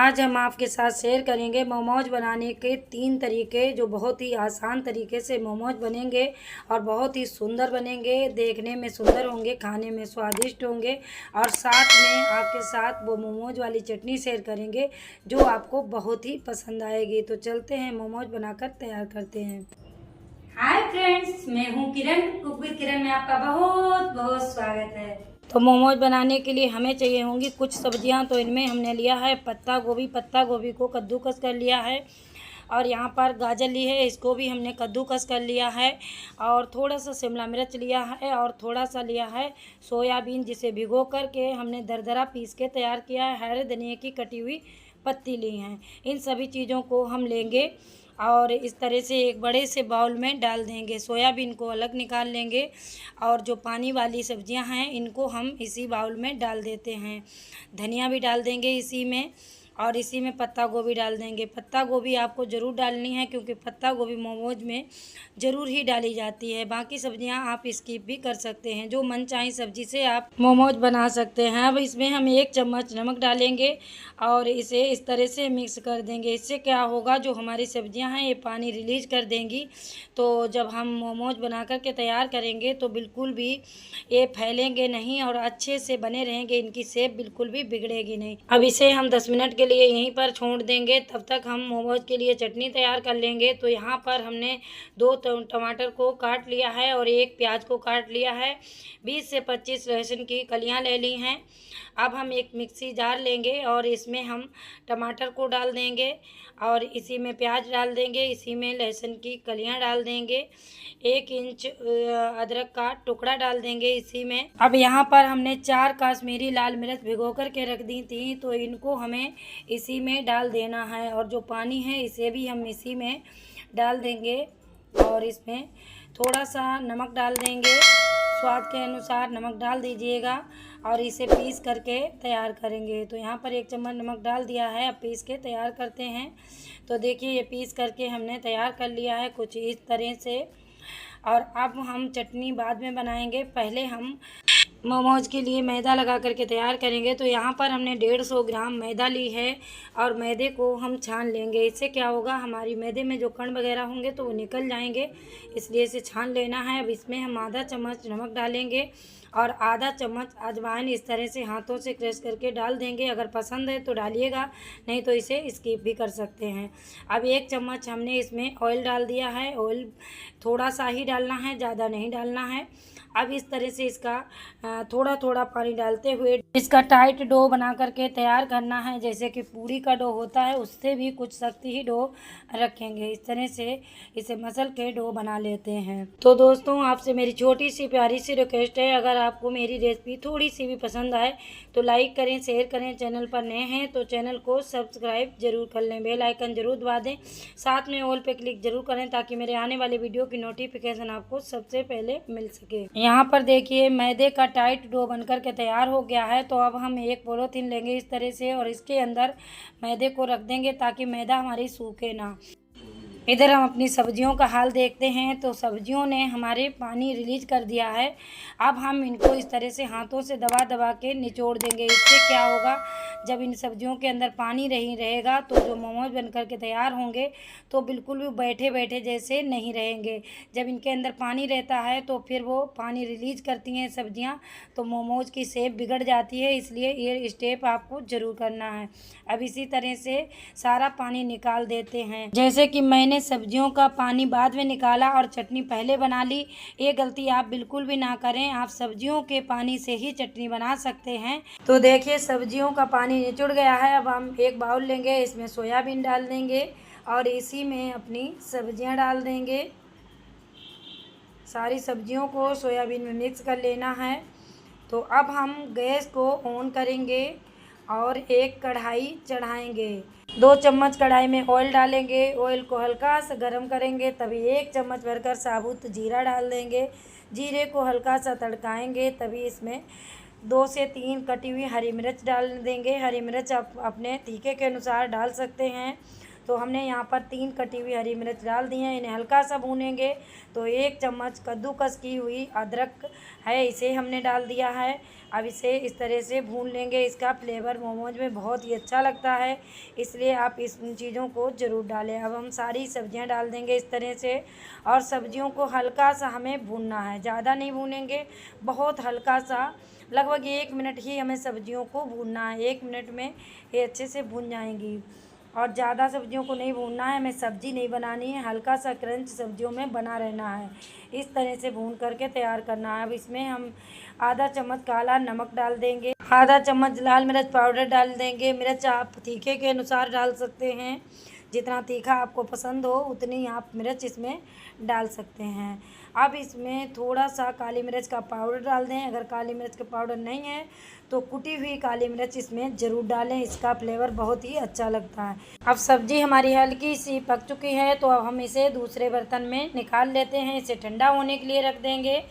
आज हम आपके साथ शेयर करेंगे मोमोज बनाने के 3 तरीके, जो बहुत ही आसान तरीके से मोमोज बनेंगे और बहुत ही सुंदर बनेंगे। देखने में सुंदर होंगे, खाने में स्वादिष्ट होंगे और साथ में आपके साथ वो मोमोज वाली चटनी शेयर करेंगे जो आपको बहुत ही पसंद आएगी। तो चलते हैं मोमोज बनाकर तैयार करते हैं। हाय फ्रेंड्स, मैं हूँ किरण, कुक विद किरण में आपका बहुत बहुत स्वागत है। तो मोमोज बनाने के लिए हमें चाहिए होंगी कुछ सब्जियां। तो इनमें हमने लिया है पत्ता गोभी को कद्दूकस कर लिया है और यहाँ पर गाजर ली है, इसको भी हमने कद्दूकस कर लिया है और थोड़ा सा शिमला मिर्च लिया है और थोड़ा सा लिया है सोयाबीन, जिसे भिगो करके हमने दरदरा पीस के तैयार किया है। हरे धनिया की कटी हुई पत्ती ली हैं। इन सभी चीज़ों को हम लेंगे और इस तरह से एक बड़े से बाउल में डाल देंगे। सोयाबीन को अलग निकाल लेंगे और जो पानी वाली सब्जियां हैं इनको हम इसी बाउल में डाल देते हैं। धनिया भी डाल देंगे इसी में और इसी में पत्ता गोभी डाल देंगे। पत्ता गोभी आपको ज़रूर डालनी है क्योंकि पत्ता गोभी मोमोज में ज़रूर ही डाली जाती है। बाकी सब्जियां आप स्किप भी कर सकते हैं, जो मनचाही सब्जी से आप मोमोज बना सकते हैं। अब इसमें हम 1 चम्मच नमक डालेंगे और इसे इस तरह से मिक्स कर देंगे। इससे क्या होगा, जो हमारी सब्जियां हैं ये पानी रिलीज कर देंगी, तो जब हम मोमोज बना कर के तैयार करेंगे तो बिल्कुल भी ये फैलेंगे नहीं और अच्छे से बने रहेंगे। इनकी शेप बिल्कुल भी बिगड़ेगी नहीं। अब इसे हम 10 मिनट के लिए यहीं पर छोड़ देंगे। तब तक हम मोमोज के लिए चटनी तैयार कर लेंगे। तो यहाँ पर हमने 2 टमाटर को काट लिया है और 1 प्याज को काट लिया है। 20 से 25 लहसुन की कलियाँ ले ली हैं। अब हम एक मिक्सी जार लेंगे और इसमें हम टमाटर को डाल देंगे और इसी में प्याज डाल देंगे, इसी में लहसुन की कलियां डाल देंगे, 1 इंच अदरक का टुकड़ा डाल देंगे इसी में। अब यहाँ पर हमने 4 काश्मीरी लाल मिर्च भिगो कर के रख दी थी, तो इनको हमें इसी में डाल देना है और जो पानी है इसे भी हम इसी में डाल देंगे और इसमें थोड़ा सा नमक डाल देंगे। स्वाद के अनुसार नमक डाल दीजिएगा और इसे पीस करके तैयार करेंगे। तो यहाँ पर 1 चम्मच नमक डाल दिया है। अब पीस के तैयार करते हैं। तो देखिए ये पीस करके हमने तैयार कर लिया है कुछ इस तरह से। और अब हम चटनी बाद में बनाएंगे, पहले हम मोमोज के लिए मैदा लगा करके तैयार करेंगे। तो यहाँ पर हमने 150 ग्राम मैदा ली है और मैदे को हम छान लेंगे। इससे क्या होगा, हमारी मैदे में जो कण वगैरह होंगे तो वो निकल जाएंगे, इसलिए इसे छान लेना है। अब इसमें हम आधा चम्मच नमक डालेंगे और आधा चम्मच अजवाइन इस तरह से हाथों से क्रश करके डाल देंगे। अगर पसंद है तो डालिएगा, नहीं तो इसे स्किप भी कर सकते हैं। अब 1 चम्मच हमने इसमें ऑयल डाल दिया है। ऑयल थोड़ा सा ही डालना है, ज़्यादा नहीं डालना है। अब इस तरह से इसका थोड़ा थोड़ा पानी डालते हुए इसका टाइट डो बना करके तैयार करना है। जैसे कि पूरी का डो होता है, उससे भी कुछ सख्त ही डो रखेंगे। इस तरह से इसे मसल के डो बना लेते हैं। तो दोस्तों, आपसे मेरी छोटी सी प्यारी सी रिक्वेस्ट है, अगर आपको मेरी रेसिपी थोड़ी सी भी पसंद आए तो लाइक करें, शेयर करें। चैनल पर नए हैं तो चैनल को सब्सक्राइब जरूर कर लें, बेल आइकन जरूर दबा दें, साथ में ऑल पे क्लिक जरूर करें ताकि मेरे आने वाले वीडियो की नोटिफिकेशन आपको सबसे पहले मिल सके। यहाँ पर देखिए मैदे का टाइट डो बनकर के तैयार हो गया है। तो अब हम एक पॉलीथिन लेंगे इस तरह से और इसके अंदर मैदे को रख देंगे ताकि मैदा हमारी सूखे ना। इधर हम अपनी सब्जियों का हाल देखते हैं। तो सब्जियों ने हमारे पानी रिलीज कर दिया है। अब हम इनको इस तरह से हाथों से दबा दबा के निचोड़ देंगे। इससे क्या होगा, जब इन सब्जियों के अंदर पानी नहीं रहेगा तो जो मोमोज बन कर के तैयार होंगे तो बिल्कुल भी बैठे बैठे जैसे नहीं रहेंगे। जब इनके अंदर पानी रहता है तो फिर वो पानी रिलीज करती हैं सब्जियां, तो मोमोज की शेप बिगड़ जाती है। इसलिए ये स्टेप आपको ज़रूर करना है। अब इसी तरह से सारा पानी निकाल देते हैं। जैसे कि मैंने सब्जियों का पानी बाद में निकाला और चटनी पहले बना ली, ये गलती आप बिल्कुल भी ना करें। आप सब्जियों के पानी से ही चटनी बना सकते हैं। तो देखिए सब्जियों का पानी निचुड़ गया है। अब हम एक बाउल लेंगे, इसमें सोयाबीन डाल देंगे और इसी में अपनी सब्जियां डाल देंगे। सारी सब्जियों को सोयाबीन में मिक्स कर लेना है। तो अब हम गैस को ऑन करेंगे और एक कढ़ाई चढ़ाएंगे। 2 चम्मच कढ़ाई में ऑयल डालेंगे। ऑयल को हल्का सा गर्म करेंगे, तभी 1 चम्मच भरकर साबुत जीरा डाल देंगे। जीरे को हल्का सा तड़काएंगे, तभी इसमें 2 से 3 कटी हुई हरी मिर्च डाल देंगे। हरी मिर्च आप अपने तीखे के अनुसार डाल सकते हैं। तो हमने यहाँ पर 3 कटी हुई हरी मिर्च डाल दी हैं। इन्हें हल्का सा भूनेंगे। तो 1 चम्मच कद्दूकस की हुई अदरक है, इसे हमने डाल दिया है। अब इसे इस तरह से भून लेंगे। इसका फ्लेवर मोमोज में बहुत ही अच्छा लगता है, इसलिए आप इन चीज़ों को ज़रूर डालें। अब हम सारी सब्जियां डाल देंगे इस तरह से, और सब्जियों को हल्का सा हमें भूनना है, ज़्यादा नहीं भूनेंगे, बहुत हल्का सा, लगभग 1 मिनट ही हमें सब्जियों को भूनना है। 1 मिनट में ये अच्छे से भून जाएंगी, और ज़्यादा सब्जियों को नहीं भूनना है, हमें सब्ज़ी नहीं बनानी है, हल्का सा क्रंच सब्जियों में बना रहना है। इस तरह से भून करके तैयार करना है। अब इसमें हम आधा चम्मच काला नमक डाल देंगे, आधा चम्मच लाल मिर्च पाउडर डाल देंगे। मिर्च आप तीखे के अनुसार डाल सकते हैं, जितना तीखा आपको पसंद हो उतनी आप मिर्च इसमें डाल सकते हैं। अब इसमें थोड़ा सा काली मिर्च का पाउडर डाल दें। अगर काली मिर्च का पाउडर नहीं है तो कुटी हुई काली मिर्च इसमें ज़रूर डालें, इसका फ्लेवर बहुत ही अच्छा लगता है। अब सब्ज़ी हमारी हल्की सी पक चुकी है, तो अब हम इसे दूसरे बर्तन में निकाल लेते हैं। इसे ठंडा होने के लिए रख देंगे,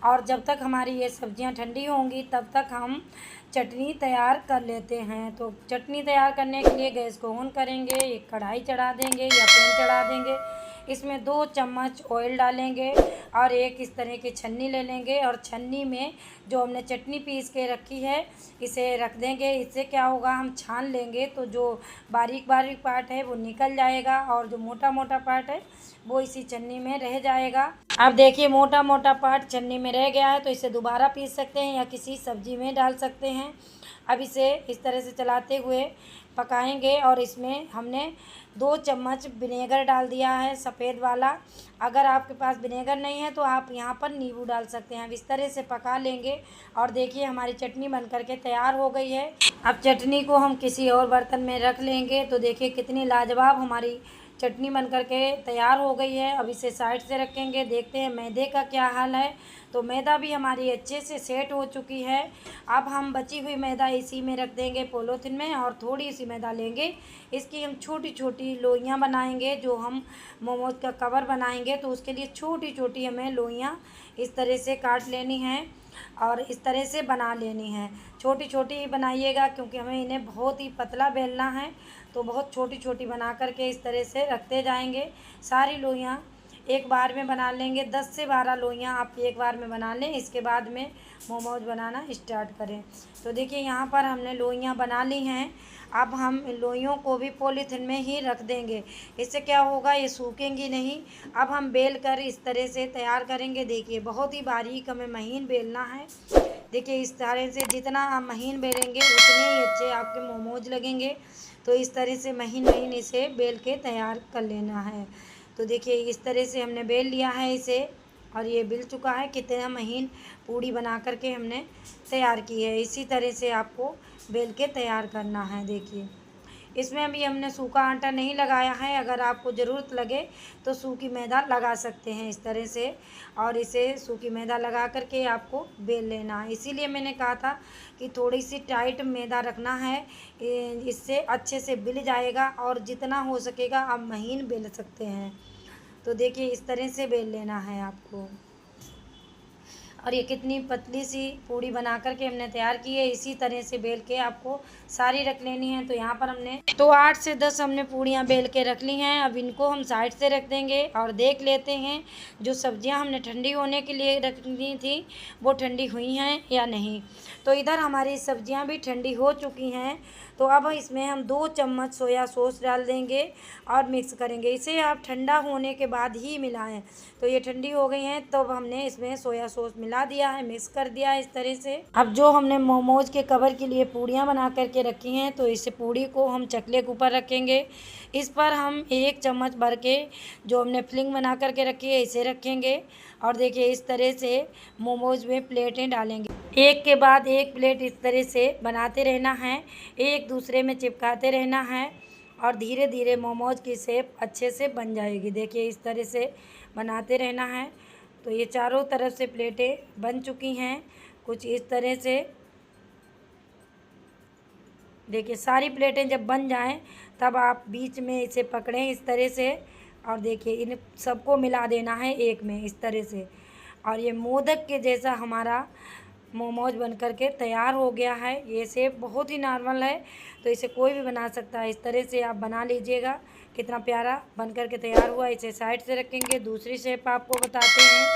और जब तक हमारी ये सब्ज़ियाँ ठंडी होंगी तब तक हम चटनी तैयार कर लेते हैं। तो चटनी तैयार करने के लिए गैस को ऑन करेंगे, एक कढ़ाई चढ़ा देंगे या पैन चढ़ा देंगे। इसमें 2 चम्मच ऑयल डालेंगे, और एक इस तरह की छन्नी ले लेंगे, और छन्नी में जो हमने चटनी पीस के रखी है इसे रख देंगे। इससे क्या होगा, हम छान लेंगे तो जो बारीक बारीक पार्ट है वो निकल जाएगा, और जो मोटा मोटा पार्ट है वो इसी छन्नी में रह जाएगा। अब देखिए मोटा मोटा पार्ट छन्नी में रह गया है, तो इसे दोबारा पीस सकते हैं या किसी सब्जी में डाल सकते हैं। अब इसे इस तरह से चलाते हुए पकाएंगे, और इसमें हमने 2 चम्मच विनेगर डाल दिया है, सफ़ेद वाला। अगर आपके पास विनेगर नहीं है तो आप यहाँ पर नींबू डाल सकते हैं। अब इस तरह से पका लेंगे, और देखिए हमारी चटनी बन करके तैयार हो गई है। अब चटनी को हम किसी और बर्तन में रख लेंगे। तो देखिए कितनी लाजवाब हमारी चटनी बन करके तैयार हो गई है। अब इसे साइड से रखेंगे। देखते हैं मैदे का क्या हाल है। तो मैदा भी हमारी अच्छे से सेट हो चुकी है। अब हम बची हुई मैदा इसी में रख देंगे पॉलीथिन में, और थोड़ी सी मैदा लेंगे, इसकी हम छोटी छोटी लोइयाँ बनाएंगे। जो हम मोमोज का कवर बनाएंगे तो उसके लिए छोटी छोटी हमें लोइयाँ इस तरह से काट लेनी है, और इस तरह से बना लेनी है। छोटी छोटी ही बनाइएगा, क्योंकि हमें इन्हें बहुत ही पतला बेलना है। तो बहुत छोटी छोटी बना करके इस तरह से रखते जाएंगे। सारी लोइयाँ एक बार में बना लेंगे। 10 से 12 लोइयाँ आप एक बार में बना लें, इसके बाद में मोमोज बनाना स्टार्ट करें। तो देखिए यहाँ पर हमने लोइयाँ बना ली हैं। अब हम इन लोइयों को भी पॉलीथिन में ही रख देंगे। इससे क्या होगा, ये सूखेंगी नहीं। अब हम बेल कर इस तरह से तैयार करेंगे। देखिए बहुत ही बारीक हमें महीन बेलना है। देखिए इस तरह से जितना आप महीन बेलेंगे उतने ही अच्छे आपके मोमोज लगेंगे। तो इस तरह से महीन महीन इसे बेल के तैयार कर लेना है। तो देखिए इस तरह से हमने बेल लिया है इसे, और ये बिल चुका है। कितना महीन पूड़ी बना करके हमने तैयार की है। इसी तरह से आपको बेल के तैयार करना है। देखिए इसमें अभी हमने सूखा आटा नहीं लगाया है। अगर आपको ज़रूरत लगे तो सूखी मैदा लगा सकते हैं इस तरह से, और इसे सूखी मैदा लगा करके आपको बेल लेना है। इसीलिए मैंने कहा था कि थोड़ी सी टाइट मैदा रखना है, इससे अच्छे से बिल जाएगा, और जितना हो सकेगा आप महीन बेल सकते हैं। तो देखिए इस तरह से बेल लेना है आपको। और ये कितनी पतली सी पूड़ी बना करके हमने तैयार की है। इसी तरह से बेल के आपको सारी रख लेनी है। तो यहाँ पर हमने 8 से 10 हमने पूड़ियाँ बेल के रख ली हैं। अब इनको हम साइड से रख देंगे, और देख लेते हैं जो सब्जियाँ हमने ठंडी होने के लिए रखनी थी वो ठंडी हुई हैं या नहीं। तो इधर हमारी सब्जियाँ भी ठंडी हो चुकी हैं। तो अब इसमें हम 2 चम्मच सोया सॉस डाल देंगे, और मिक्स करेंगे। इसे आप ठंडा होने के बाद ही मिलाएं। तो ये ठंडी हो गई हैं, तो हमने इसमें सोया सॉस मिला दिया है, मिक्स कर दिया है इस तरह से। अब जो हमने मोमोज के कवर के लिए पूड़ियाँ बना करके रखी हैं, तो इस पूड़ी को हम चकले के ऊपर रखेंगे। इस पर हम 1 चम्मच भर के जो हमने फिलिंग बना करके रखी है इसे रखेंगे, और देखिए इस तरह से मोमोज में प्लेटें डालेंगे। एक के बाद एक प्लेट इस तरह से बनाते रहना है, एक दूसरे में चिपकाते रहना है, और धीरे धीरे मोमोज की शेप अच्छे से बन जाएगी। देखिए इस तरह से बनाते रहना है। तो ये चारों तरफ से प्लेटें बन चुकी हैं कुछ इस तरह से। देखिए सारी प्लेटें जब बन जाएं तब आप बीच में इसे पकड़ें इस तरह से, और देखिए इन सबको मिला देना है एक में इस तरह से। और ये मोदक के जैसा हमारा मोमोज बनकर के तैयार हो गया है। ये शेप बहुत ही नॉर्मल है, तो इसे कोई भी बना सकता है। इस तरह से आप बना लीजिएगा। कितना प्यारा बनकर के तैयार हुआ। इसे साइड से रखेंगे। दूसरी शेप आपको बताते हैं।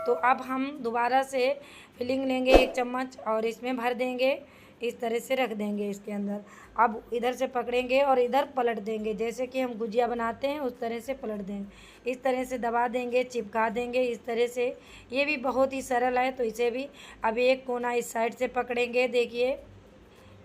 तो अब हम दोबारा से फिलिंग लेंगे 1 चम्मच और इसमें भर देंगे। इस तरह से रख देंगे इसके अंदर। अब इधर से पकड़ेंगे और इधर पलट देंगे, जैसे कि हम गुजिया बनाते हैं उस तरह से पलट देंगे। इस तरह से दबा देंगे, चिपका देंगे इस तरह से। ये भी बहुत ही सरल है, तो इसे भी अब एक कोना इस साइड से पकड़ेंगे, देखिए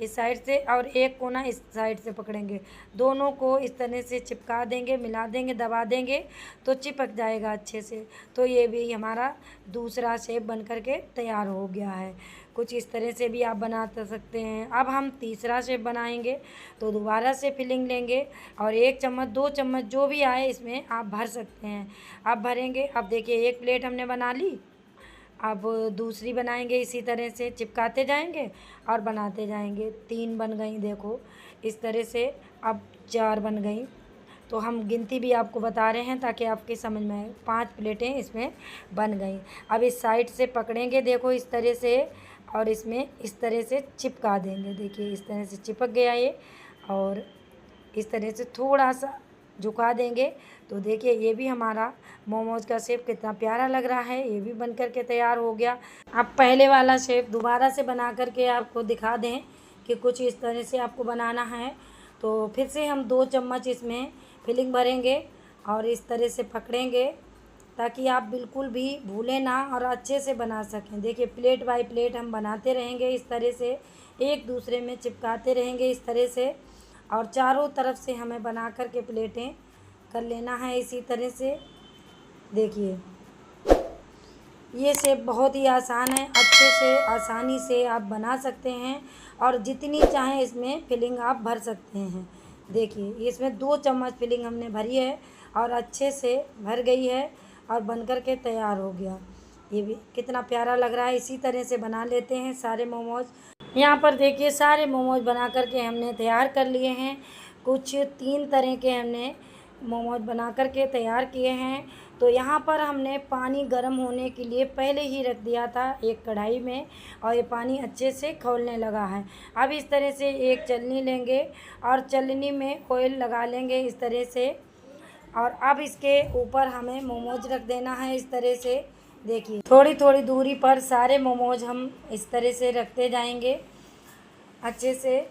इस साइड से, और एक कोना इस साइड से पकड़ेंगे। दोनों को इस तरह से चिपका देंगे, मिला देंगे, दबा देंगे तो चिपक जाएगा अच्छे से। तो ये भी हमारा दूसरा शेप बन कर के तैयार हो गया है। कुछ इस तरह से भी आप बना सकते हैं। अब हम तीसरा शेप बनाएंगे, तो दोबारा से फिलिंग लेंगे और 1 चम्मच 2 चम्मच जो भी आए इसमें आप भर सकते हैं। अब भरेंगे। अब देखिए 1 प्लेट हमने बना ली। अब दूसरी बनाएंगे, इसी तरह से चिपकाते जाएंगे और बनाते जाएंगे। 3 बन गई, देखो इस तरह से। अब 4 बन गई। तो हम गिनती भी आपको बता रहे हैं ताकि आपके समझ में आए। 5 प्लेटें इसमें बन गई। अब इस साइड से पकड़ेंगे, देखो इस तरह से, और इसमें इस तरह से चिपका देंगे। देखिए इस तरह से चिपक गया ये, और इस तरह से थोड़ा सा झुका देंगे। तो देखिए ये भी हमारा मोमोज का शेप कितना प्यारा लग रहा है। ये भी बन कर के तैयार हो गया। अब पहले वाला शेप दोबारा से बना कर के आपको दिखा दें कि कुछ इस तरह से आपको बनाना है। तो फिर से हम 2 चम्मच इसमें फिलिंग भरेंगे और इस तरह से पकड़ेंगे ताकि आप बिल्कुल भी भूलें ना और अच्छे से बना सकें। देखिए प्लेट बाय प्लेट हम बनाते रहेंगे इस तरह से, एक दूसरे में चिपकाते रहेंगे इस तरह से, और चारों तरफ से हमें बना कर के प्लेटें कर लेना है इसी तरह से। देखिए ये शेप बहुत ही आसान है, अच्छे से आसानी से आप बना सकते हैं और जितनी चाहें इसमें फिलिंग आप भर सकते हैं। देखिए इसमें 2 चम्मच फिलिंग हमने भरी है और अच्छे से भर गई है और बनकर के तैयार हो गया। ये भी कितना प्यारा लग रहा है। इसी तरह से बना लेते हैं सारे मोमोज। यहाँ पर देखिए सारे मोमोज बना कर के हमने तैयार कर लिए हैं। कुछ 3 तरह के हमने मोमोज बना कर के तैयार किए हैं। तो यहाँ पर हमने पानी गर्म होने के लिए पहले ही रख दिया था एक कढ़ाई में, और ये पानी अच्छे से खौलने लगा है। अब इस तरह से एक छलनी लेंगे और छलनी में ऑयल लगा लेंगे इस तरह से, और अब इसके ऊपर हमें मोमोज रख देना है इस तरह से। देखिए थोड़ी थोड़ी दूरी पर सारे मोमोज हम इस तरह से रखते जाएंगे अच्छे से।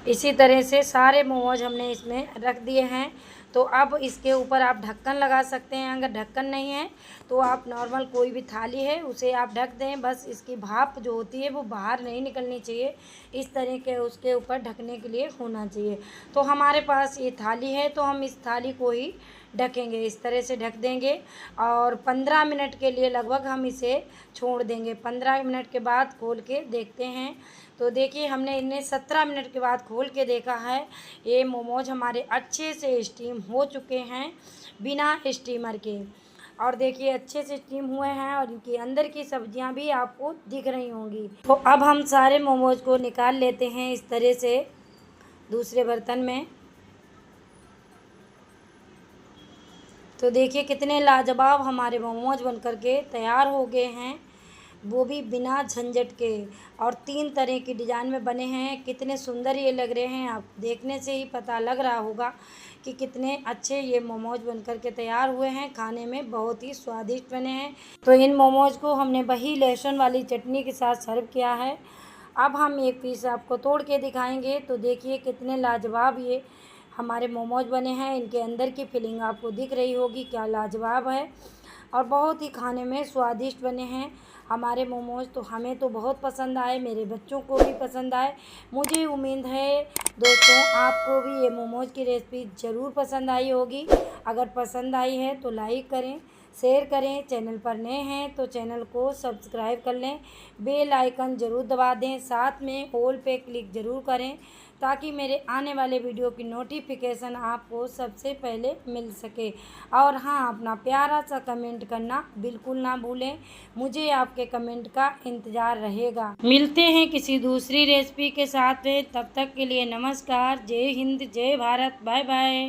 इसी तरह से सारे मोमोज हमने इसमें रख दिए हैं। तो अब इसके ऊपर आप ढक्कन लगा सकते हैं। अगर ढक्कन नहीं है तो आप नॉर्मल कोई भी थाली है उसे आप ढक दें। बस इसकी भाप जो होती है वो बाहर नहीं निकलनी चाहिए, इस तरह के उसके ऊपर ढकने के लिए होना चाहिए। तो हमारे पास ये थाली है तो हम इस थाली को ही ढकेंगे, इस तरह से ढक देंगे और 15 मिनट के लिए लगभग हम इसे छोड़ देंगे। 15 मिनट के बाद खोल के देखते हैं। तो देखिए हमने इन्हें 17 मिनट के बाद खोल के देखा है। ये मोमोज हमारे अच्छे से स्टीम हो चुके हैं बिना स्टीमर के, और देखिए अच्छे से स्टीम हुए हैं और इनके अंदर की सब्जियां भी आपको दिख रही होंगी। तो अब हम सारे मोमोज को निकाल लेते हैं इस तरह से दूसरे बर्तन में। तो देखिए कितने लाजवाब हमारे मोमोज बनकर के तैयार हो गए हैं, वो भी बिना झंझट के, और 3 तरह की डिज़ाइन में बने हैं। कितने सुंदर ये लग रहे हैं, आप देखने से ही पता लग रहा होगा कि कितने अच्छे ये मोमोज बनकर के तैयार हुए हैं। खाने में बहुत ही स्वादिष्ट बने हैं। तो इन मोमोज को हमने वही लहसुन वाली चटनी के साथ सर्व किया है। अब हम एक पीस आपको तोड़ के दिखाएंगे। तो देखिए कितने लाजवाब ये हमारे मोमोज बने हैं। इनके अंदर की फिलिंग आपको दिख रही होगी, क्या लाजवाब है, और बहुत ही खाने में स्वादिष्ट बने हैं हमारे मोमोज। तो हमें तो बहुत पसंद आए, मेरे बच्चों को भी पसंद आए। मुझे उम्मीद है दोस्तों आपको भी ये मोमोज की रेसिपी ज़रूर पसंद आई होगी। अगर पसंद आई है तो लाइक करें, शेयर करें। चैनल पर नए हैं तो चैनल को सब्सक्राइब कर लें, बेल आइकन ज़रूर दबा दें, साथ में ऑल पे क्लिक ज़रूर करें ताकि मेरे आने वाले वीडियो की नोटिफिकेशन आपको सबसे पहले मिल सके। और हाँ, अपना प्यारा सा कमेंट करना बिल्कुल ना भूलें, मुझे आपके कमेंट का इंतज़ार रहेगा। मिलते हैं किसी दूसरी रेसिपी के साथ में, तब तक के लिए नमस्कार। जय हिंद, जय भारत, बाय बाय।